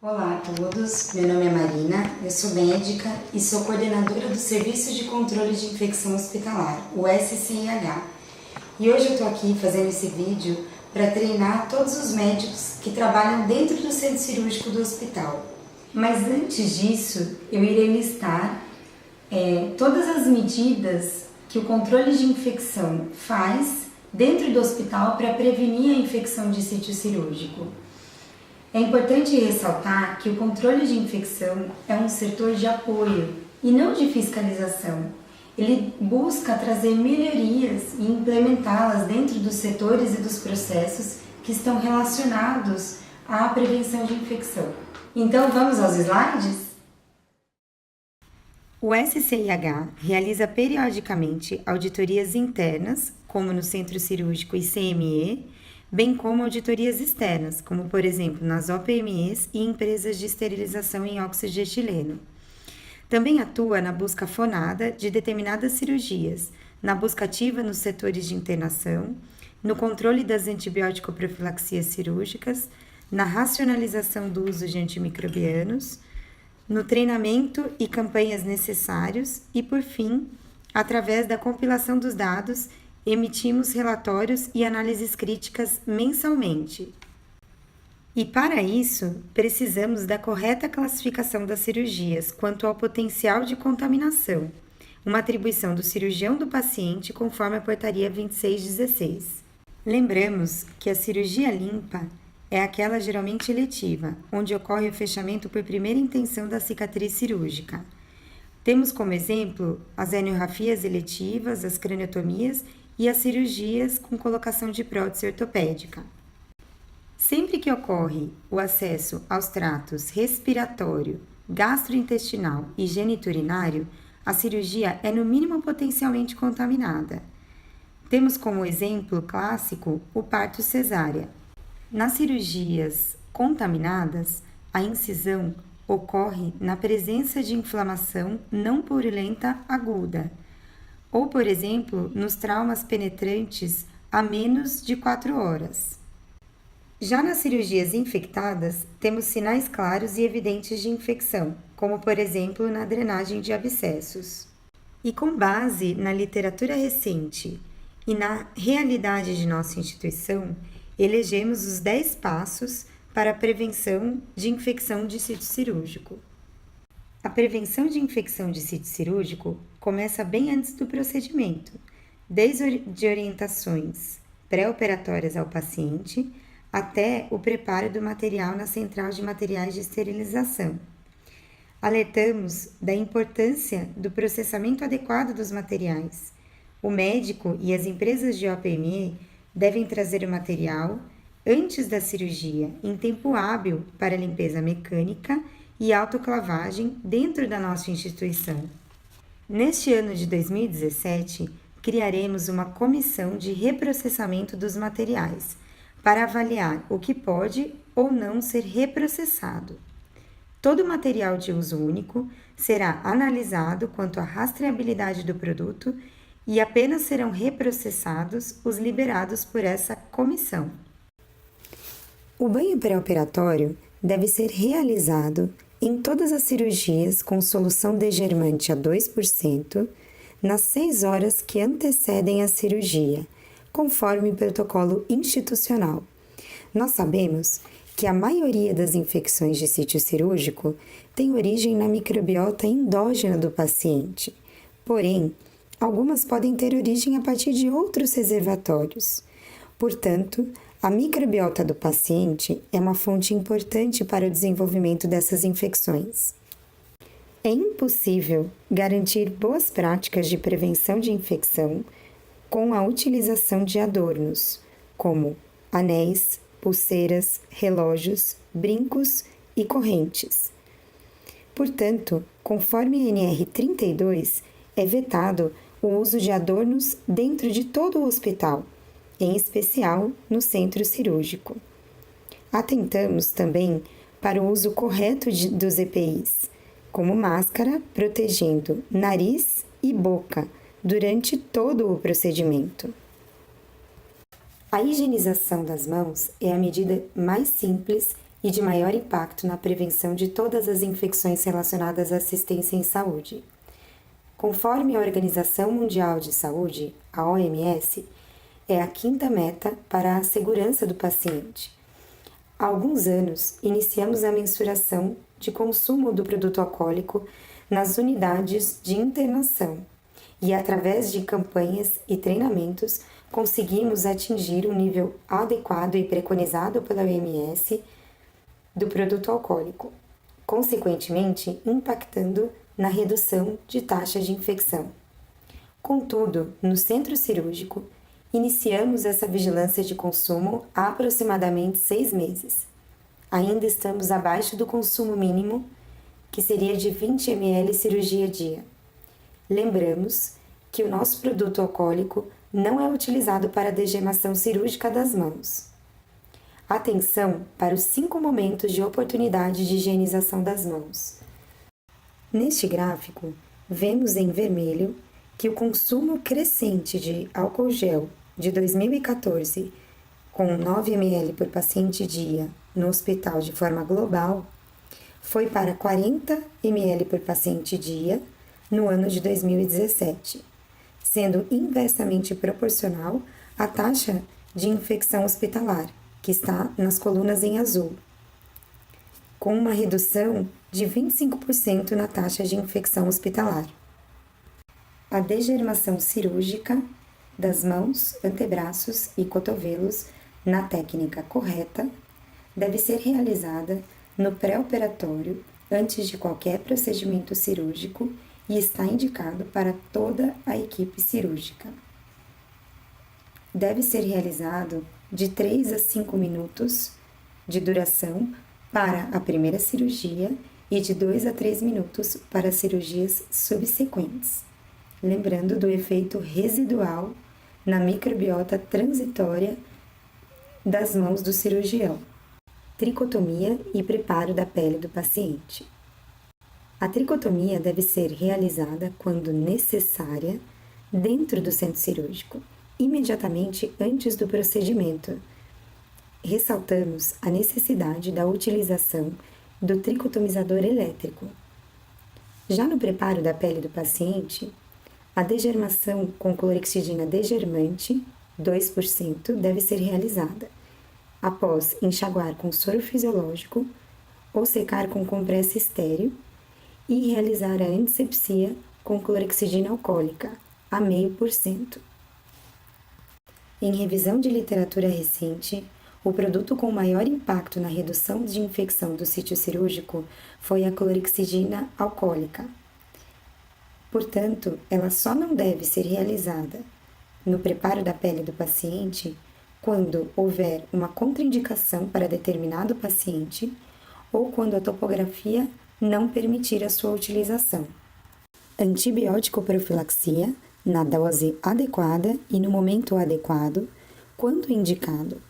Olá a todos, meu nome é Marina, eu sou médica e sou coordenadora do Serviço de Controle de Infecção Hospitalar, o SCIH. E hoje eu estou aqui fazendo esse vídeo para treinar todos os médicos que trabalham dentro do centro cirúrgico do hospital. Mas antes disso, eu irei listar todas as medidas que o controle de infecção faz dentro do hospital para prevenir a infecção de sítio cirúrgico. É importante ressaltar que o controle de infecção é um setor de apoio e não de fiscalização. Ele busca trazer melhorias e implementá-las dentro dos setores e dos processos que estão relacionados à prevenção de infecção. Então vamos aos slides? O SCIH realiza periodicamente auditorias internas, como no Centro Cirúrgico e CME, bem como auditorias externas, como por exemplo nas OPMEs e empresas de esterilização em óxido de etileno. Também atua na busca fonada de determinadas cirurgias, na busca ativa nos setores de internação, no controle das antibiótico-profilaxias cirúrgicas, na racionalização do uso de antimicrobianos, no treinamento e campanhas necessários e, por fim, através da compilação dos dados, emitimos relatórios e análises críticas mensalmente. E para isso, precisamos da correta classificação das cirurgias quanto ao potencial de contaminação, uma atribuição do cirurgião do paciente conforme a portaria 2616. Lembramos que a cirurgia limpa é aquela geralmente eletiva, onde ocorre o fechamento por primeira intenção da cicatriz cirúrgica. Temos como exemplo as aniografias eletivas, as craniotomias e as cirurgias com colocação de prótese ortopédica. Sempre que ocorre o acesso aos tratos respiratório, gastrointestinal e geniturinário, a cirurgia é no mínimo potencialmente contaminada. Temos como exemplo clássico o parto cesárea. Nas cirurgias contaminadas, a incisão ocorre na presença de inflamação não purulenta aguda, ou, por exemplo, nos traumas penetrantes a menos de 4 horas. Já nas cirurgias infectadas, temos sinais claros e evidentes de infecção, como, por exemplo, na drenagem de abscessos. E com base na literatura recente e na realidade de nossa instituição, elegemos os 10 passos para a prevenção de infecção de sítio cirúrgico. A prevenção de infecção de sítio cirúrgico começa bem antes do procedimento, desde orientações pré-operatórias ao paciente até o preparo do material na central de materiais de esterilização. Alertamos da importância do processamento adequado dos materiais. O médico e as empresas de OPME devem trazer o material antes da cirurgia, em tempo hábil para limpeza mecânica e autoclavagem dentro da nossa instituição. Neste ano de 2017, criaremos uma comissão de reprocessamento dos materiais para avaliar o que pode ou não ser reprocessado. Todo material de uso único será analisado quanto à rastreabilidade do produto e apenas serão reprocessados os liberados por essa comissão. O banho pré-operatório deve ser realizado em todas as cirurgias com solução degermante a 2% nas 6 horas que antecedem a cirurgia, conforme o protocolo institucional. Nós sabemos que a maioria das infecções de sítio cirúrgico tem origem na microbiota endógena do paciente, porém, algumas podem ter origem a partir de outros reservatórios. Portanto, a microbiota do paciente é uma fonte importante para o desenvolvimento dessas infecções. É impossível garantir boas práticas de prevenção de infecção com a utilização de adornos, como anéis, pulseiras, relógios, brincos e correntes. Portanto, conforme a NR 32, é vetado o uso de adornos dentro de todo o hospital, em especial no centro cirúrgico. Atentamos também para o uso correto dos EPIs, como máscara protegendo nariz e boca durante todo o procedimento. A higienização das mãos é a medida mais simples e de maior impacto na prevenção de todas as infecções relacionadas à assistência em saúde. Conforme a Organização Mundial de Saúde, a OMS, é a quinta meta para a segurança do paciente. Há alguns anos, iniciamos a mensuração de consumo do produto alcoólico nas unidades de internação e, através de campanhas e treinamentos, conseguimos atingir o nível adequado e preconizado pela OMS do produto alcoólico, consequentemente impactando na redução de taxa de infecção. Contudo, no centro cirúrgico, iniciamos essa vigilância de consumo há aproximadamente 6 meses. Ainda estamos abaixo do consumo mínimo, que seria de 20 ml cirurgia dia. Lembramos que o nosso produto alcoólico não é utilizado para a degemação cirúrgica das mãos. Atenção para os 5 momentos de oportunidade de higienização das mãos. Neste gráfico, vemos em vermelho que o consumo crescente de álcool gel de 2014, com 9 ml por paciente dia no hospital de forma global, foi para 40 ml por paciente dia no ano de 2017, sendo inversamente proporcional à taxa de infecção hospitalar, que está nas colunas em azul, com uma redução de 25% na taxa de infecção hospitalar. A degermação cirúrgica das mãos, antebraços e cotovelos na técnica correta deve ser realizada no pré-operatório antes de qualquer procedimento cirúrgico e está indicado para toda a equipe cirúrgica. Deve ser realizado de 3 a 5 minutos de duração para a primeira cirurgia e de 2 a 3 minutos para as cirurgias subsequentes, lembrando do efeito residual na microbiota transitória das mãos do cirurgião. Tricotomia e preparo da pele do paciente. A tricotomia deve ser realizada quando necessária dentro do centro cirúrgico, imediatamente antes do procedimento. Ressaltamos a necessidade da utilização do tricotomizador elétrico. Já no preparo da pele do paciente, a degermação com clorexidina degermante, 2%, deve ser realizada, após enxaguar com soro fisiológico ou secar com compressa estéril e realizar a antisepsia com clorexidina alcoólica, a 0,5%. Em revisão de literatura recente, o produto com maior impacto na redução de infecção do sítio cirúrgico foi a clorexidina alcoólica. Portanto, ela só não deve ser realizada no preparo da pele do paciente quando houver uma contraindicação para determinado paciente ou quando a topografia não permitir a sua utilização. Antibiótico profilaxia na dose adequada e no momento adequado, quando indicado.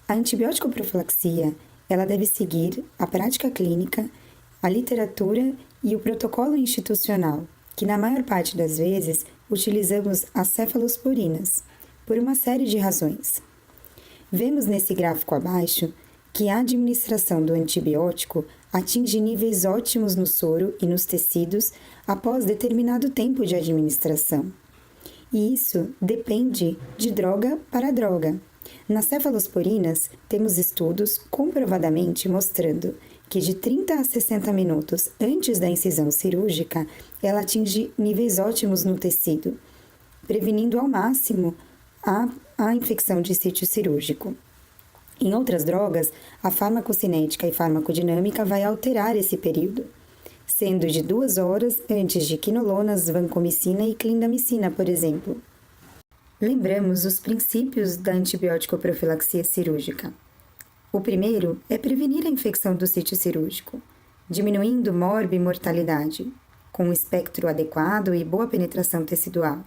A antibiótico profilaxia, ela deve seguir a prática clínica, a literatura e o protocolo institucional, que na maior parte das vezes utilizamos as cefalosporinas, por uma série de razões. Vemos nesse gráfico abaixo que a administração do antibiótico atinge níveis ótimos no soro e nos tecidos após determinado tempo de administração. E isso depende de droga para droga. Nas cefalosporinas, temos estudos comprovadamente mostrando que de 30 a 60 minutos antes da incisão cirúrgica, ela atinge níveis ótimos no tecido, prevenindo ao máximo a infecção de sítio cirúrgico. Em outras drogas, a farmacocinética e farmacodinâmica vai alterar esse período, sendo de 2 horas antes de quinolonas, vancomicina e clindamicina, por exemplo. Lembramos os princípios da antibiótico profilaxia cirúrgica. O primeiro é prevenir a infecção do sítio cirúrgico, diminuindo morbo e mortalidade, com um espectro adequado e boa penetração tecidual.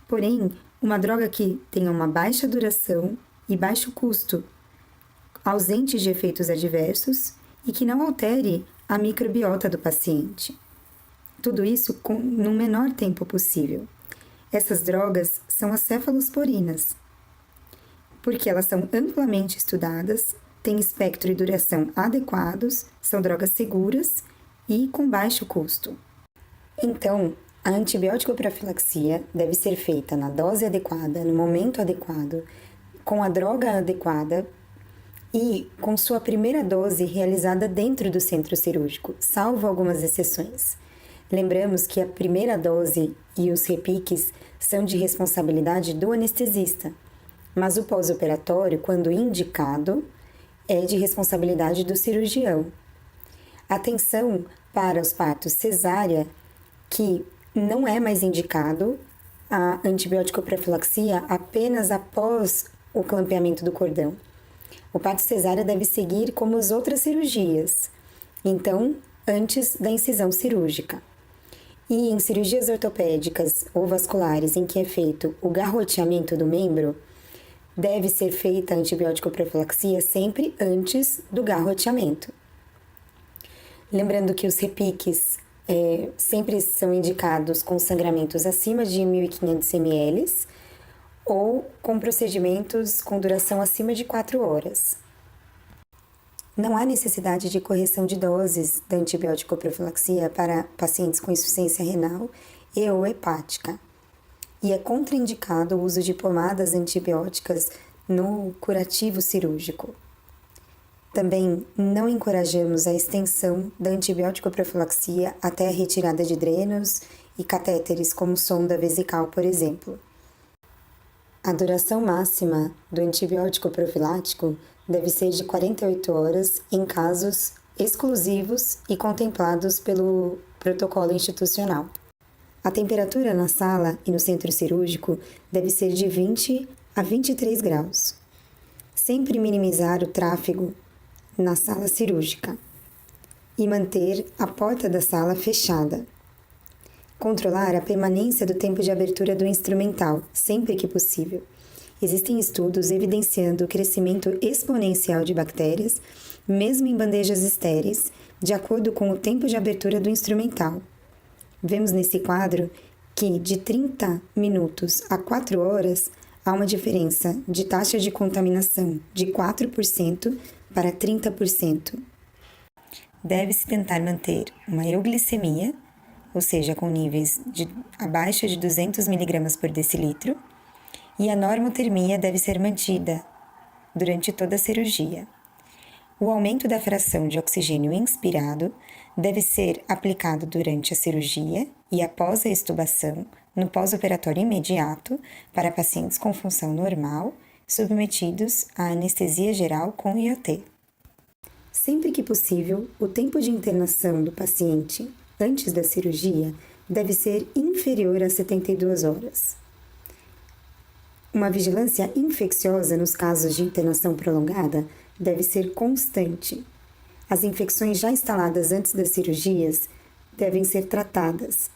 Porém, uma droga que tenha uma baixa duração e baixo custo, ausente de efeitos adversos e que não altere a microbiota do paciente. Tudo isso no menor tempo possível. Essas drogas são as cefalosporinas, porque elas são amplamente estudadas têm espectro e duração adequados, são drogas seguras e com baixo custo. Então, a antibiótico profilaxia deve ser feita na dose adequada, no momento adequado, com a droga adequada e com sua primeira dose realizada dentro do centro cirúrgico, salvo algumas exceções. Lembramos que a primeira dose e os repiques são de responsabilidade do anestesista, mas o pós-operatório, quando indicado, é de responsabilidade do cirurgião. Atenção para os partos cesárea, que não é mais indicado a antibiótico profilaxia apenas após o clampeamento do cordão. O parto cesárea deve seguir como as outras cirurgias, então, antes da incisão cirúrgica. E em cirurgias ortopédicas ou vasculares em que é feito o garroteamento do membro, deve ser feita a antibiótico profilaxia sempre antes do garroteamento. Lembrando que os repiques sempre são indicados com sangramentos acima de 1.500 ml ou com procedimentos com duração acima de 4 horas. Não há necessidade de correção de doses da antibiótico profilaxia para pacientes com insuficiência renal e ou hepática. E é contraindicado o uso de pomadas antibióticas no curativo cirúrgico. Também não encorajamos a extensão da antibiótico profilaxia até a retirada de drenos e catéteres como sonda vesical, por exemplo. A duração máxima do antibiótico profilático deve ser de 48 horas em casos exclusivos e contemplados pelo protocolo institucional. A temperatura na sala e no centro cirúrgico deve ser de 20 a 23 graus. Sempre minimizar o tráfego na sala cirúrgica e manter a porta da sala fechada. Controlar a permanência do tempo de abertura do instrumental, sempre que possível. Existem estudos evidenciando o crescimento exponencial de bactérias, mesmo em bandejas estéreis, de acordo com o tempo de abertura do instrumental. Vemos nesse quadro que de 30 minutos a 4 horas há uma diferença de taxa de contaminação de 4% para 30%. Deve-se tentar manter uma euglicemia, ou seja, com níveis abaixo de 200 mg por decilitro, e a normotermia deve ser mantida durante toda a cirurgia. O aumento da fração de oxigênio inspirado deve ser aplicado durante a cirurgia e após a extubação, no pós-operatório imediato, para pacientes com função normal, submetidos à anestesia geral com IOT. Sempre que possível, o tempo de internação do paciente antes da cirurgia deve ser inferior a 72 horas. Uma vigilância infecciosa nos casos de internação prolongada deve ser constante. As infecções já instaladas antes das cirurgias devem ser tratadas.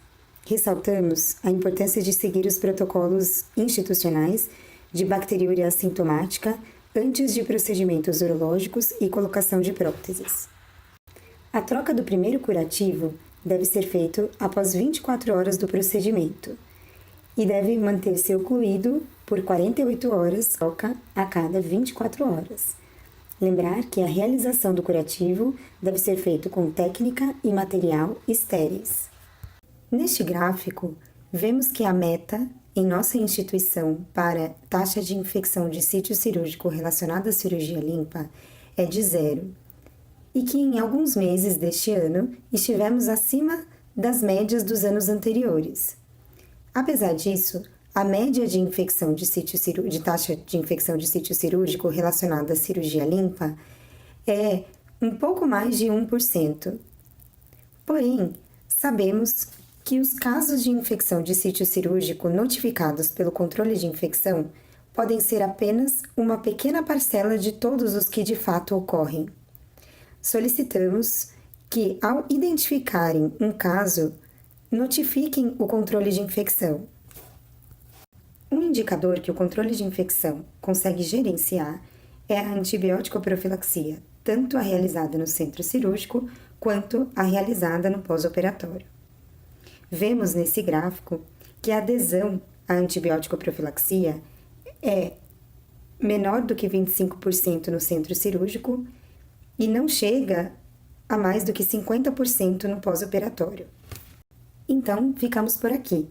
Ressaltamos a importância de seguir os protocolos institucionais de bacteriúria assintomática antes de procedimentos urológicos e colocação de próteses. A troca do primeiro curativo deve ser feito após 24 horas do procedimento e deve manter-se ocluído por 48 horas, troca a cada 24 horas. Lembrar que a realização do curativo deve ser feito com técnica e material estéreis. Neste gráfico, vemos que a meta em nossa instituição para taxa de infecção de sítio cirúrgico relacionada à cirurgia limpa é de 0, e que em alguns meses deste ano estivemos acima das médias dos anos anteriores. Apesar disso, a média de infecção de taxa de infecção de sítio cirúrgico relacionada à cirurgia limpa é um pouco mais de 1%. Porém, sabemos que os casos de infecção de sítio cirúrgico notificados pelo controle de infecção podem ser apenas uma pequena parcela de todos os que de fato ocorrem. Solicitamos que, ao identificarem um caso, notifiquem o controle de infecção. Um indicador que o controle de infecção consegue gerenciar é a antibiótico profilaxia, tanto a realizada no centro cirúrgico quanto a realizada no pós-operatório. Vemos nesse gráfico que a adesão à antibiótico profilaxia é menor do que 25% no centro cirúrgico e não chega a mais do que 50% no pós-operatório. Então, ficamos por aqui.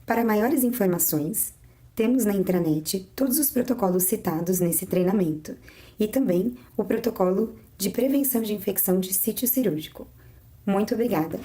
Para maiores informações, temos na intranet todos os protocolos citados nesse treinamento e também o protocolo de prevenção de infecção de sítio cirúrgico. Muito obrigada!